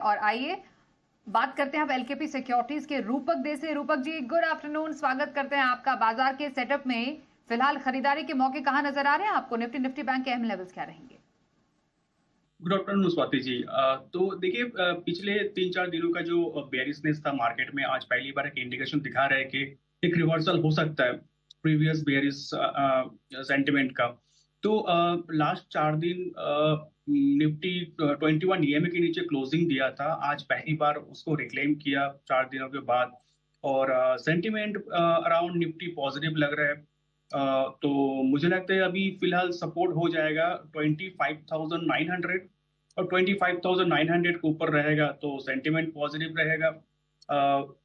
और आइए बात करते हैं अब एलकेपी सिक्योरिटीज के रूपक दे से। रूपक जी, गुड आफ्टरनून, स्वागत करते हैं आपका। बाजार के सेटअप में फिलहाल खरीदारी के मौके कहां नजर आ रहे हैं आपको? निफ्टी बैंक के अहम लेवल्स क्या रहेंगे? Good afternoon Swati ji. तो देखिए, पिछले 3-4 दिनों का जो बेयरिशनेस था मार्केट में, आज पहली बार एक इंडिकेशन दिखा रहा है कि एक रिवर्सल हो सकता है प्रीवियस बेयरिश सेंटिमेंट का। तो लास्ट 4 दिन निफ्टी 21 ईएमए के नीचे क्लोजिंग दिया था, आज पहली बार उसको रिक्लेम किया 4 दिनों के बाद। और सेंटिमेंट अराउंड निफ्टी पॉजिटिव लग रहा है। तो मुझे लगता है अभी फिलहाल सपोर्ट हो जाएगा 25,900, और 25,900 के ऊपर रहेगा तो सेंटिमेंट पॉजिटिव रहेगा।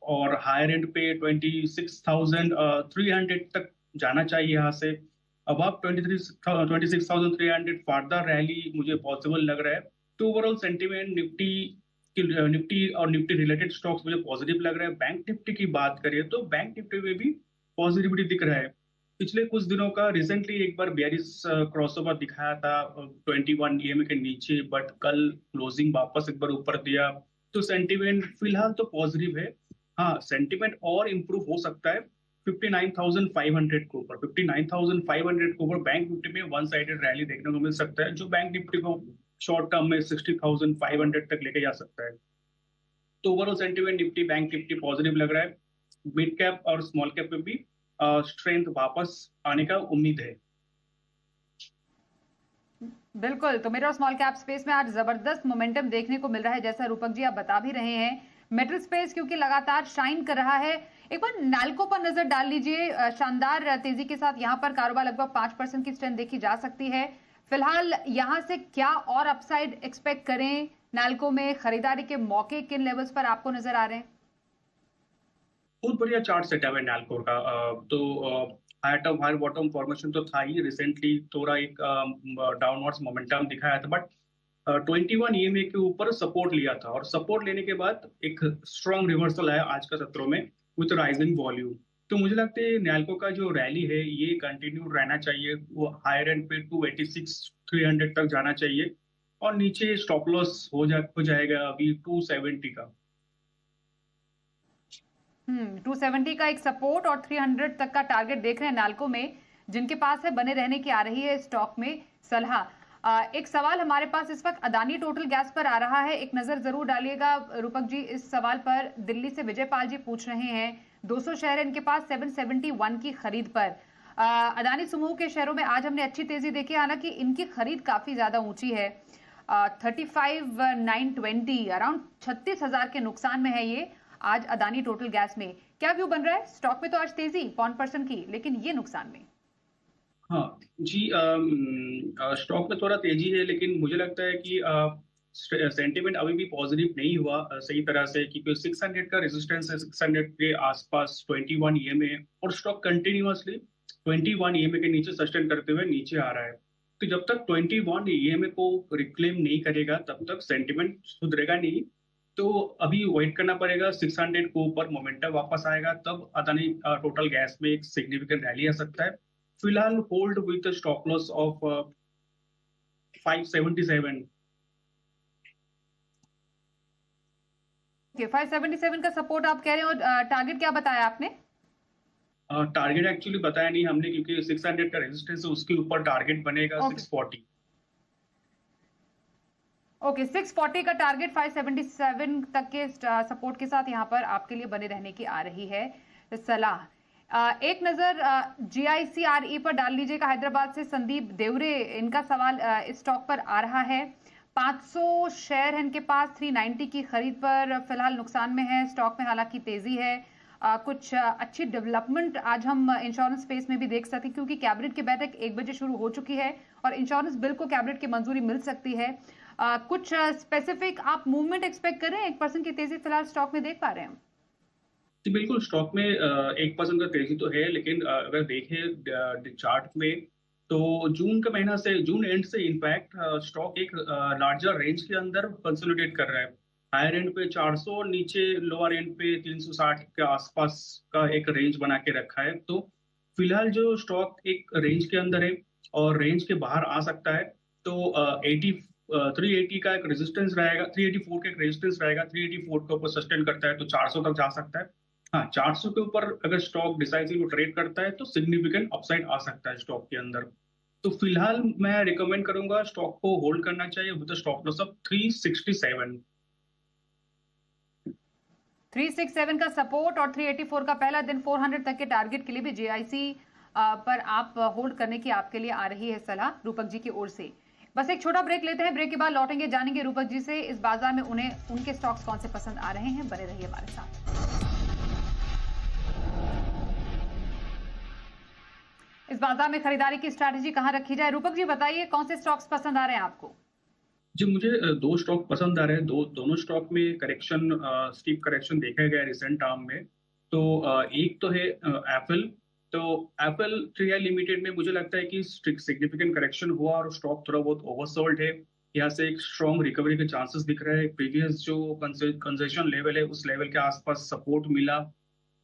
और हायर एंड पे 26,300 तक जाना चाहिए यहाँ से। अब आप 26,300 फार्दर रैली मुझे पॉसिबल लग रहा है। तो ओवरऑल सेंटिमेंट निफ्टी और निफ्टी रिलेटेड स्टॉक्स मुझे पॉजिटिव लग रहा है। बैंक निफ्टी की बात करें तो बैंक निफ्टी में भी पॉजिटिविटी दिख रहा है। पिछले कुछ दिनों का रिसेंटली एक बार बेयरिश क्रॉसओवर दिखाया था 21 ईएमए के नीचे, बट कल क्लोजिंग वापस एक बार ऊपर दिया। तो सेंटिमेंट फिलहाल तो पॉजिटिव है। हाँ, सेंटिमेंट और इम्प्रूव हो सकता है 59,500 के ऊपर। 59,500 के ऊपर बैंक निफ्टी में वन साइडेड रैली देखने को मिल सकता है, जो बैंक निफ्टी को शॉर्ट टर्म में 60,500 तक लेके जा सकता है। तो overall sentiment Nifty bank Nifty positive लग रहा है। मिड कैप और स्मॉल कैप में भी स्ट्रेंथ वापस आने का उम्मीद है। बिल्कुल, तो मिड और स्मॉल कैप स्पेस में आज जबरदस्त मोमेंटम देखने को मिल रहा है, जैसा रूपक जी आप बता भी रहे हैं। मेटल स्पेस क्योंकि लगातार शाइन कर रहा है। एक बार नाल्को पर नजर डाल लीजिए, शानदार तेजी के साथ यहां पर कारोबार लगभग 5% की स्ट्रेंथ देखी जा सकती है। फिलहाल यहां से क्या और अपसाइड एक्सपेक्ट करें? नाल्को में खरीदारी के मौके किन लेवल्स पर आपको नजर आ रहे हैं? बहुत बढ़िया चार्ट सेटअप है नालकोर का। तो higher term higher bottom formation तो था ही, रिसेंटली थोड़ा एक डाउनवर्ड्स मोमेंटम दिखाया था, बट 21 ईएमए के ऊपर सपोर्ट लिया था, और सपोर्ट लेने के बाद एक स्ट्रॉन्ग रिवर्सल है आज का सत्रों में विथ राइजिंग वॉल्यूम। तो मुझे लगता है नैल्को का जो रैली है ये कंटिन्यू रहना चाहिए। वो हायर एंड पे 286,300 तक जाना चाहिए, और नीचे स्टॉप लॉस हो जाएगा अभी 270 का। 270 का एक सपोर्ट और 300 तक का टारगेट देख रहे हैं नाल्को में। जिनके पास है बने रहने की आ रही है स्टॉक में सलाह। एक सवाल हमारे पास इस वक्त अदानी टोटल गैस पर आ रहा है, एक नजर जरूर डालिएगा रूपक जी इस सवाल पर। दिल्ली से विजय पाल जी पूछ रहे हैं, 200 शेयर इनके पास 771 की खरीद पर। अदानी समूह के शेयरों में आज हमने अच्छी तेजी देखी, हालांकि इनकी खरीद काफी ज्यादा ऊंची है। 35,920 अराउंड 36,000 के नुकसान में है ये आज अदानी टोटल गैस में। क्या व्यू बन रहा है? स्टॉक में तो आज तेजी 5% की, लेकिन ये नुकसान में। हाँ जी, स्टॉक में थोड़ा तेजी है, लेकिन मुझे लगता है कि सेंटिमेंट अभी भी पॉजिटिव नहीं हुआ सही तरह से, क्योंकि 600 का रेजिस्टेंस है, 600 के आसपास 21 ईएमए, और स्टॉक कंटिन्यूअसली 21 ईएमए के नीचे सस्टेन करते हुए नीचे आ रहा है। तो जब तक 21 ईएमए को रिक्लेम नहीं करेगा तब तक सेंटिमेंट सुधरेगा नहीं। तो अभी वेट करना पड़ेगा, 600 के ऊपर मोमेंटम वापस आएगा तब अदानी टोटल गैस में एक सिग्निफिकेंट रैली आ सकता है। फिलहाल hold with stop loss of 577। 577 का सपोर्ट आप कह रहे हो, टारगेट क्या बताया आपने? टारगेट एक्चुअली बताया नहीं हमने, क्योंकि 600 का रेजिस्टेंस है, उसके ऊपर टारगेट बनेगा ओके 640। ओके, 640 का टारगेट 577 तक के सपोर्ट के साथ यहाँ पर आपके लिए बने रहने की आ रही है सलाह। एक नजर GICRE पर डाल लीजिएगा। हैदराबाद से संदीप देवरे, इनका सवाल इस स्टॉक पर आ रहा है। 500 शेयर है इनके पास, 390 की खरीद पर फिलहाल नुकसान में है। स्टॉक में हालांकि तेजी है। कुछ अच्छी डेवलपमेंट आज हम इंश्योरेंस स्पेस में भी देख सकते हैं, क्योंकि कैबिनेट की बैठक 1 बजे शुरू हो चुकी है और इंश्योरेंस बिल को कैबिनेट की मंजूरी मिल सकती है। कुछ स्पेसिफिक आप मूवमेंट एक्सपेक्ट कर रहे हैं? 1% की तेजी फिलहाल स्टॉक में देख पा रहे हैं? जी बिल्कुल, स्टॉक में 1% का तेजी तो है, लेकिन अगर देखें चार्ट में तो जून का महीना से, जून एंड से इनफैक्ट स्टॉक एक लार्जर रेंज के अंदर कंसोलिडेट कर रहा है। हायर एंड पे 400, नीचे लोअर एंड पे 360 के आसपास का एक रेंज बना के रखा है। तो फिलहाल जो स्टॉक एक रेंज के अंदर है और रेंज के बाहर आ सकता है। तो 80 380 का एक रेजिस्टेंस रहेगा, 384 का एक रेजिस्टेंस रहेगा, 384 के ऊपर सस्टेन करता है तो 400 तक जा सकता है। हाँ, 400 के ऊपर अगर स्टॉक डिसाइसिव ट्रेड करता है तो सिग्निफिकेंट अपसाइड आ सकता है स्टॉक के अंदर। तो फिलहाल मैं रिकमेंड करूंगा स्टॉक को होल्ड करना चाहिए विद स्टॉप लॉस ऑफ 367। 367 का सपोर्ट और 384 का पहला दिन 400 तक के टारगेट के लिए भी जीआईसी पर आप होल्ड करने की आपके लिए आ रही है सलाह रूपक जी की ओर से। बस एक छोटा ब्रेक लेते हैं, ब्रेक के बाद लौटेंगे, जानेंगे रूपक जी से इस बाजार में उन्हें उनके स्टॉक्स कौन से पसंद आ रहे हैं। बने रहिए हमारे साथ। इस बाजार में खरीदारी की स्ट्रैटेजी कहां रखी जाए, रूपक जी बताइए कौन से स्टॉक्स पसंद आ रहे हैं आपको? जी, मुझे दो स्टॉक पसंद आ रहे हैं। दोनों स्टॉक में करेक्शन, स्टीप करेक्शन देखा गया है रिसेंट टाइम में। तो एक तो है एप्पल। तो एप्पल इंडिया लिमिटेड में मुझे लगता है कि सिग्निफिकेंट करेक्शन हुआ और स्टॉक थोड़ा बहुत ओवरसोल्ड है। यहाँ से एक स्ट्रॉन्ग रिकवरी के चांसेस दिख रहे हैं। प्रीवियस जो कंसेशन लेवल है उस लेवल के आसपास सपोर्ट मिला।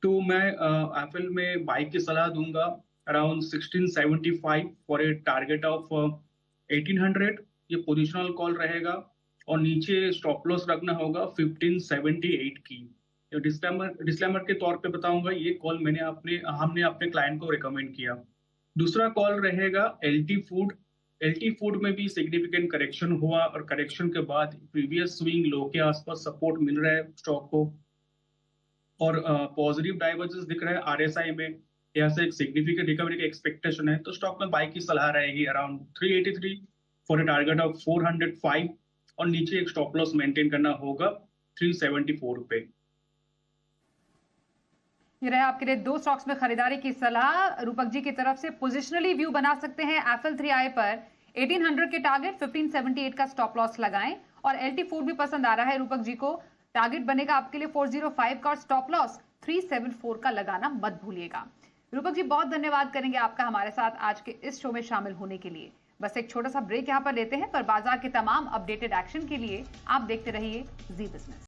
तो मैं एप्पल में बाई की सलाह दूंगा around 1675 for a target of 1800। ये पोजिशनल कॉल रहेगा और नीचे स्टॉप लॉस रखना होगा 1578 की। डिस्क्लेमर के तौर पे बताऊंगा, ये कॉल हमने अपने क्लाइंट को रिकमेंड किया। दूसरा कॉल रहेगा एलटी फूड। एलटी फूड में भी सिग्निफिकेंट करेक्शन हुआ और करेक्शन के बाद प्रीवियस स्विंग लो के आसपास सपोर्ट मिल रहा है स्टॉक को और पॉजिटिव डाइवर्जेंस दिख रहा है आरएसआई में। यहाँ से एक सिग्निफिकेंट रिकवरी की एक्सपेक्टेशन है, तो स्टॉक में बाई की सलाह रहेगी around 383 for a target of 405 और नीचे एक स्टॉप लॉस मेंटेन करना होगा 374 पे। ये रहे आपके लिए दो स्टॉक्स में खरीदारी की सलाह रूपक जी की तरफ से। पोजिशनली व्यू बना सकते हैं एप्पल 3i पर 1800 के टारगेट, 1578 का स्टॉप लॉस लगाएं और एलटी फूड भी पसंद आ रहा है रूपक जी को। टारगेट बनेगा आपके लिए 405 का और स्टॉप लॉस 374 का लगाना मत भूलिएगा। रूपक जी बहुत धन्यवाद करेंगे आपका हमारे साथ आज के इस शो में शामिल होने के लिए। बस एक छोटा सा ब्रेक यहां पर लेते हैं, पर बाजार के तमाम अपडेटेड एक्शन के लिए आप देखते रहिए जी बिजनेस।